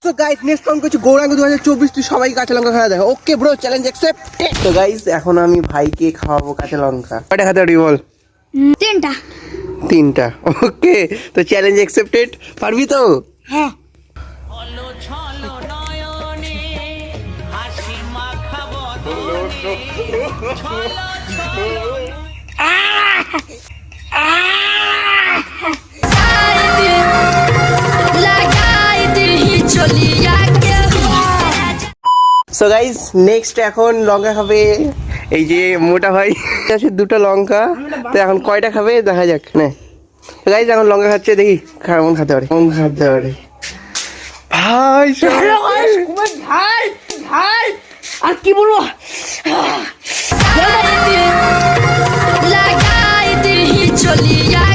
তো guys next count করছি গৌরাঙ্গ 2024 তুই সবাইকে কাঁচা লঙ্কা খাওয়া দেখ। Okay bro challenge accepted. তো গাইস এখন আমি ভাইকে খাওয়াবো কাঁচা লঙ্কা। কয়টা খাতে পারবি বল? তিনটা। ওকে তো চ্যালেঞ্জ অ্যাকসেপ্টেড। পারবি তো? হ্যাঁ। সো গাইস নেক্সট এখন লঙ্কা খাবে এই যে মোটা ভাই আছে দুটো লঙ্কা। তো এখন কয়টা খাবে দেখা যাক না। তো গাইস এখন লঙ্কা খাচ্ছে, দেখি কেমন খেতে পারে, কেমন খেতে পারে ভাই। ভাই ভাই আর কি বলবো, লাগাই দিহি চলিয়া